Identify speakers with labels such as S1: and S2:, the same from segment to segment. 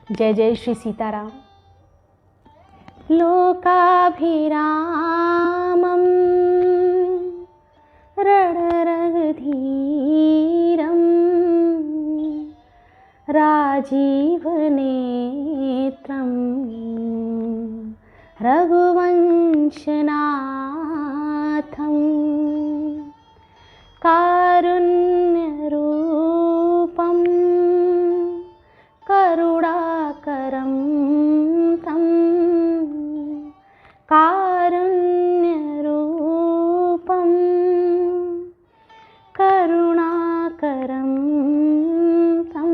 S1: जय जय श्री सीताराम। लोकाभिरामं रणरगधीरं राजीवनेत्रं रघुवंशनाथं कारुण्यरूपं करुणाकरं तं कारुण्यरूपं करुणाकरं तं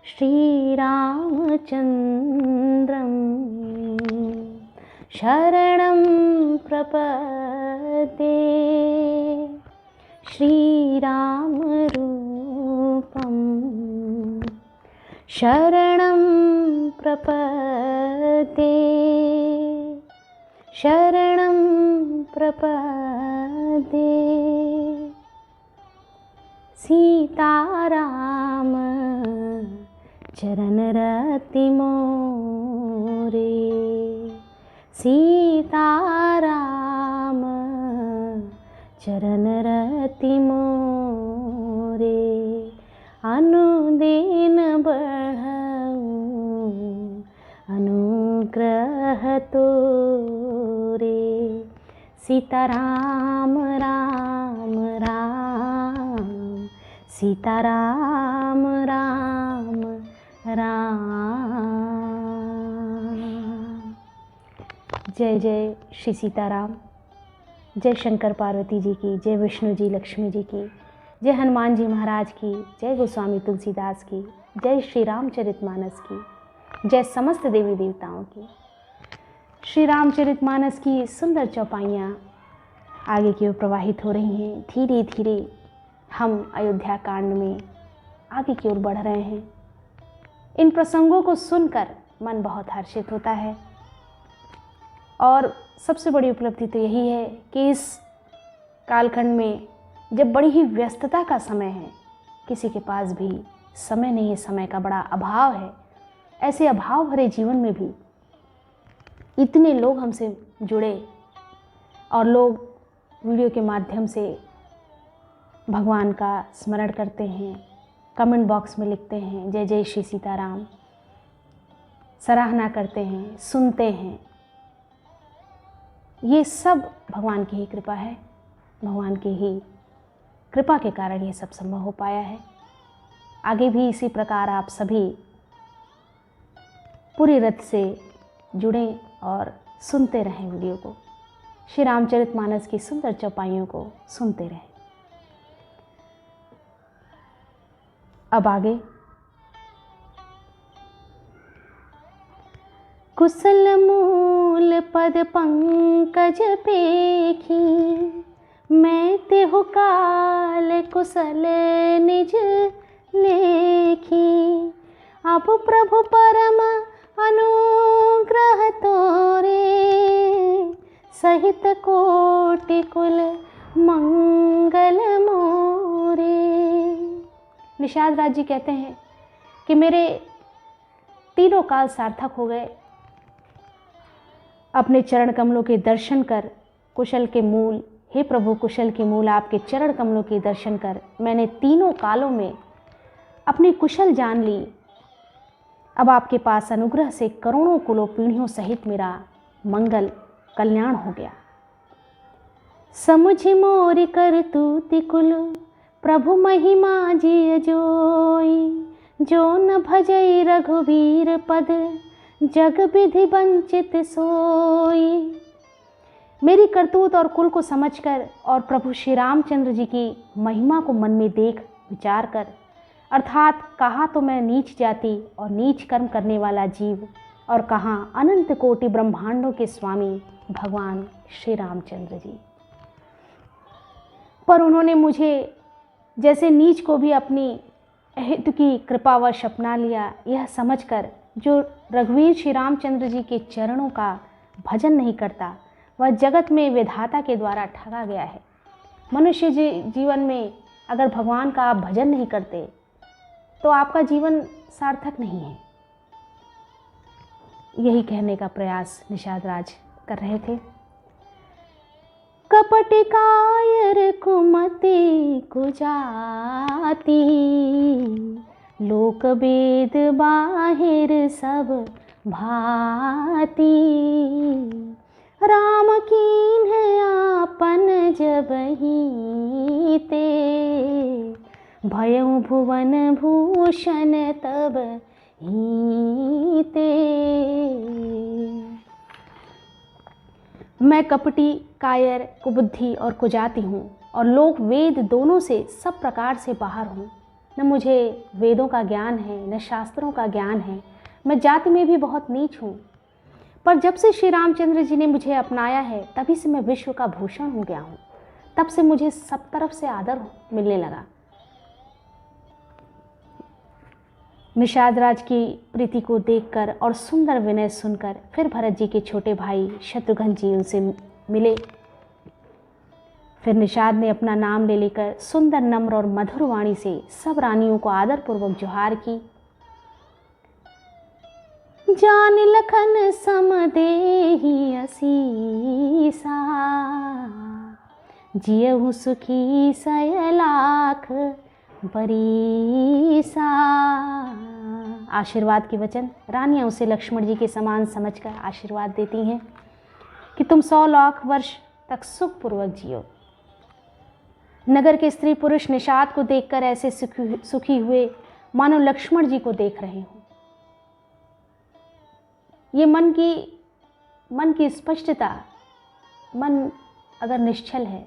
S1: श्रीरामचन्द्रं शरणं प्रपद्ये। श्रीरामरूपं शरणं प्रपद्ये, शरणं प्रपद्ये। सीताराम चरणरति मोरे, सीताराम चरणरति मोरे। अनुदिन बढ़ऊ अनुग्रह तोरे। सीताराम राम राम, सीताराम राम राम। जय जय श्री सीताराम। जय शंकर पार्वती जी की, जय विष्णु जी लक्ष्मी जी की, जय हनुमान जी महाराज की, जय गोस्वामी तुलसीदास की, जय श्री रामचरितमानस की, जय समस्त देवी देवताओं की। श्री रामचरितमानस की सुंदर चौपाइयाँ आगे की ओर प्रवाहित हो रही हैं। धीरे धीरे हम अयोध्या कांड में आगे की ओर बढ़ रहे हैं। इन प्रसंगों को सुनकर मन बहुत हर्षित होता है और सबसे बड़ी उपलब्धि तो यही है कि इस कालखंड में जब बड़ी ही व्यस्तता का समय है, किसी के पास भी समय नहीं है, समय का बड़ा अभाव है, ऐसे अभाव भरे जीवन में भी इतने लोग हमसे जुड़े और लोग वीडियो के माध्यम से भगवान का स्मरण करते हैं, कमेंट बॉक्स में लिखते हैं जय जय श्री सीताराम, सराहना करते हैं, सुनते हैं। ये सब भगवान की ही कृपा है, भगवान की ही कृपा के कारण ये सब संभव हो पाया है। आगे भी इसी प्रकार आप सभी पूरी रत से जुड़ें और सुनते रहें वीडियो को, श्री रामचरितमानस की सुंदर चौपाइयों को सुनते रहें। अब आगे कुशल मूल पद पंकज पेखी, मैं तेहु काल कुशल निज लेखी। अब प्रभु परम अनुग्रह तोरे, सहित कोटि कुल मंगल मोरे। निषाद राज जी कहते हैं कि मेरे तीनों काल सार्थक हो गए। अपने चरण कमलों के दर्शन कर कुशल के मूल, हे प्रभु कुशल के मूल आपके चरण कमलों के दर्शन कर मैंने तीनों कालों में अपनी कुशल जान ली। अब आपके पास अनुग्रह से करोड़ों कुलों पीढ़ियों सहित मेरा मंगल कल्याण हो गया। समझ मोर करतूति कुल प्रभु महिमा जिय जोई, जो न भजई रघुवीर पद जग विधि वंचित सोई। मेरी करतूत और कुल को समझकर और प्रभु श्री रामचंद्र जी की महिमा को मन में देख विचार कर, अर्थात कहाँ तो मैं नीच जाति और नीच कर्म करने वाला जीव और कहाँ अनंत कोटि ब्रह्मांडों के स्वामी भगवान श्री रामचंद्र जी। पर उन्होंने मुझे जैसे नीच को भी अपनी हेतु की कृपावश अपना लिया, यह समझकर जो रघुवीर श्री रामचंद्र जी के चरणों का भजन नहीं करता वह जगत में विधाता के द्वारा ठगा गया है। मनुष्य जीवन में अगर भगवान का आप भजन नहीं करते तो आपका जीवन सार्थक नहीं है। यही कहने का प्रयास निषाद राज कर रहे थे। कपट कायर कुमति कुजाती, लोक वेद बाहिर सब भाती। राम कीन आपन जबहि ते, भयउ भुवन भूषण तब ही ते। मैं कपटी, कायर, कुबुद्धि और कुजाती हूँ और लोक वेद दोनों से सब प्रकार से बाहर हूँ। न मुझे वेदों का ज्ञान है, न शास्त्रों का ज्ञान है। मैं जाति में भी बहुत नीच हूँ। पर जब से श्री रामचंद्र जी ने मुझे अपनाया है, तभी से मैं विश्व का भूषण हो गया हूँ। तब से मुझे सब तरफ से आदर मिलने लगा। निषाद राज की प्रीति को देखकर और सुंदर विनय सुनकर फिर भरत जी के छोटे भाई शत्रुघ्न जी उनसे मिले। फिर निषाद ने अपना नाम ले लेकर सुंदर, नम्र और मधुर वाणी से सब रानियों को आदरपूर्वक जोहार की। जान लखन समदेहि असीसा, जियहु सुखी सय लाख बरीसा। आशीर्वाद के वचन रानियां उसे लक्ष्मण जी के समान समझकर आशीर्वाद देती हैं कि तुम 100 लाख वर्ष तक सुखपूर्वक जियो। नगर के स्त्री पुरुष निषाद को देखकर ऐसे सुखी हुए मानो लक्ष्मण जी को देख रहे हों। ये मन की स्पष्टता, मन अगर निश्चल है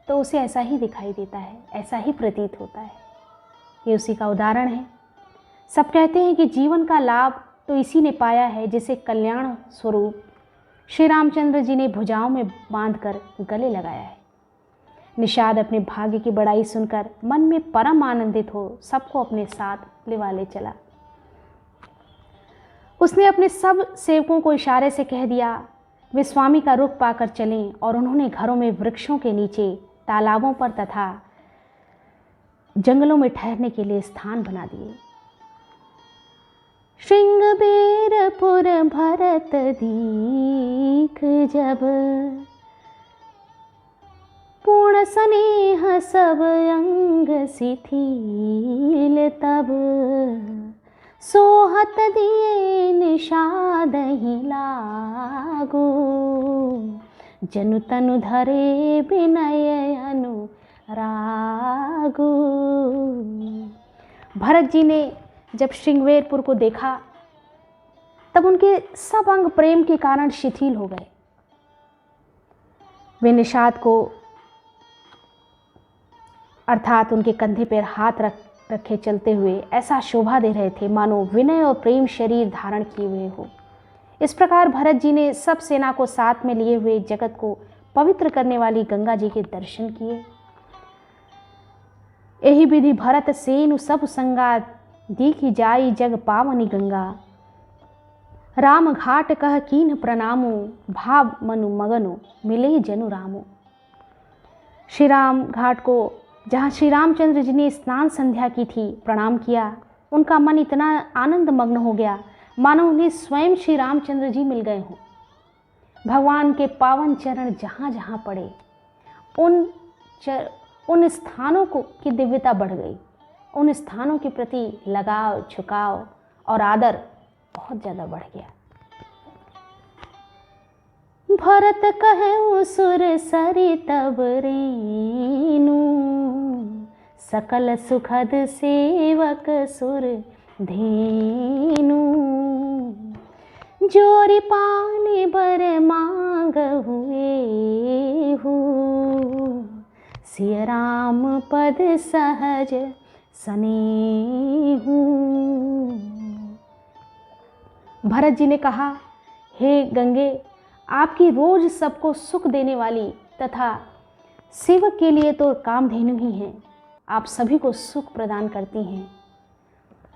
S1: तो उसे ऐसा ही दिखाई देता है, ऐसा ही प्रतीत होता है। ये उसी का उदाहरण है। सब कहते हैं कि जीवन का लाभ तो इसी ने पाया है जिसे कल्याण स्वरूप श्री रामचंद्र जी ने भुजाओं में बांधकर गले लगाया है। निषाद अपने भाग्य की बड़ाई सुनकर मन में परम आनंदित हो सबको अपने साथ लिवा ले चला। उसने अपने सब सेवकों को इशारे से कह दिया वे स्वामी का रुख पाकर चलें, और उन्होंने घरों में, वृक्षों के नीचे, तालाबों पर तथा जंगलों में ठहरने के लिए स्थान बना दिए। श्रृंगबेरपुर भरत दीख जब, पूर्ण स्नेह सब अंग शिथिल तब। सोहत दिए निषाद ही लागो, जनु तनु धरे विनय अनुरागो। भरत जी ने जब श्रृंगवेरपुर को देखा तब उनके सब अंग प्रेम के कारण शिथिल हो गए। वे निषाद को अर्थात उनके कंधे पर हाथ रखे चलते हुए ऐसा शोभा दे रहे थे मानो विनय और प्रेम शरीर धारण किए हुए हो। इस प्रकार भरत जी ने सब सेना को साथ में लिए हुए जगत को पवित्र करने वाली गंगा जी के दर्शन किए। यही विधि भरत सेनु सब संगा, दीखी जाई जग पावनी गंगा। राम घाट कह कीन प्रणामो, भाव मनु मगनो मिले जनु रामो। श्री राम घाट को, जहाँ श्री रामचंद्र जी ने स्नान संध्या की थी, प्रणाम किया। उनका मन इतना आनंद मग्न हो गया मानो उन्हें स्वयं श्री रामचंद्र जी मिल गए हों। भगवान के पावन चरण जहाँ जहाँ पड़े उन स्थानों की दिव्यता बढ़ गई। उन स्थानों के प्रति लगाव, झुकाव और आदर बहुत ज़्यादा बढ़ गया। भरत कहे सुर सरि तब रेनु, सकल सुखद सेवक सुर धेनु। जोरि पानी बर मांग हुए हो, सिय राम पद सहज सनेहु। भरत जी ने कहा, हे गंगे, आपकी रोज सबको सुख देने वाली तथा सेवक के लिए तो कामधेनु ही हैं। आप सभी को सुख प्रदान करती हैं।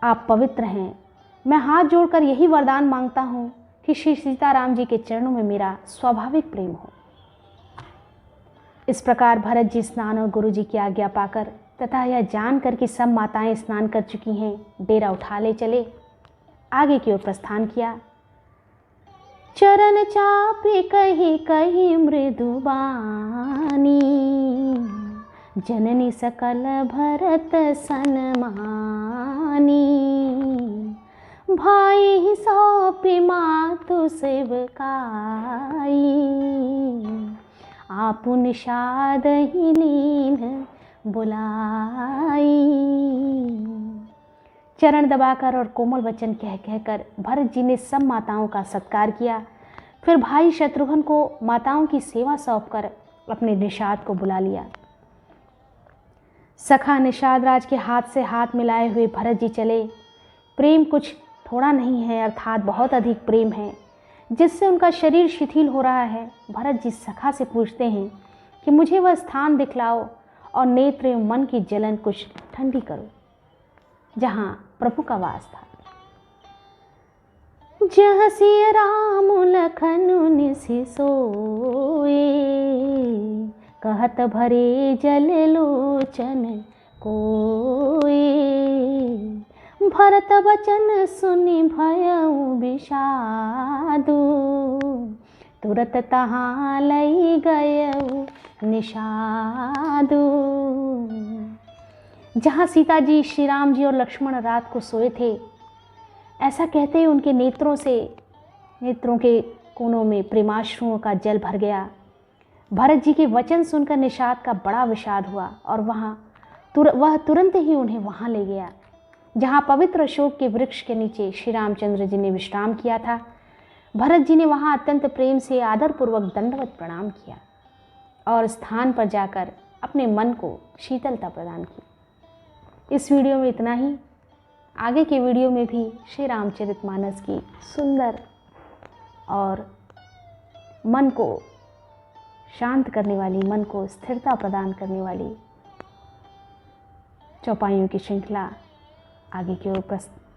S1: आप पवित्र हैं। मैं हाथ जोड़कर यही वरदान मांगता हूँ कि श्री सीताराम जी के चरणों में मेरा स्वाभाविक प्रेम हो। इस प्रकार भरत जी स्नान और गुरु जी की आज्ञा पाकर तथा यह जानकर कि सब माताएं स्नान कर चुकी हैं, डेरा उठा ले चले आगे की ओर प्रस्थान किया। चरण चापे कही कही मृदुबानी, जननी सकल भरत सन्मानी। भाई सौंपी मातु सेवकाई, आपु निषाद ही लीन बुलाई। चरण दबाकर और कोमल वचन कह कहकर भरत जी ने सब माताओं का सत्कार किया। फिर भाई शत्रुघ्न को माताओं की सेवा सौंपकर अपने निषाद को बुला लिया। सखा निषाद राज के हाथ से हाथ मिलाए हुए भरत जी चले। प्रेम कुछ थोड़ा नहीं है, अर्थात बहुत अधिक प्रेम है, जिससे उनका शरीर शिथिल हो रहा है। भरत जी सखा से पूछते हैं कि मुझे वह स्थान दिखलाओ और नेत्र एवं मन की जलन कुछ ठंडी करो जहाँ प्रभु का वास था। जह सिय राम लखन निसि सोए, कहत भरे जल लोचन कोए। भरत बचन सुनि भयउ विषादु, तुरत तहाँ लई गयउ निषादु। जहाँ सीता जी, श्री राम जी और लक्ष्मण रात को सोए थे, ऐसा कहते ही उनके नेत्रों के कोनों में प्रेमाश्रुओं का जल भर गया। भरत जी के वचन सुनकर निषाद का बड़ा विषाद हुआ और वह तुरंत ही उन्हें वहाँ ले गया जहाँ पवित्र अशोक के वृक्ष के नीचे श्री रामचंद्र जी ने विश्राम किया था। भरत जी ने वहाँ अत्यंत प्रेम से आदरपूर्वक दंडवत प्रणाम किया और स्थान पर जाकर अपने मन को शीतलता प्रदान की। इस वीडियो में इतना ही। आगे के वीडियो में भी श्री रामचरितमानस की सुंदर और मन को शांत करने वाली, मन को स्थिरता प्रदान करने वाली चौपाइयों की श्रृंखला आगे की ओर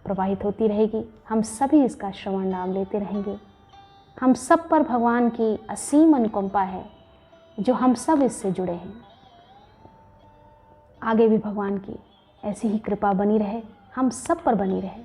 S1: प्रवाहित होती रहेगी। हम सभी इसका श्रवण नाम लेते रहेंगे। हम सब पर भगवान की असीम अनुकंपा है, जो हम सब इससे जुड़े हैं। आगे भी भगवान की ऐसी ही कृपा बनी रहे, हम सब पर बनी रहे।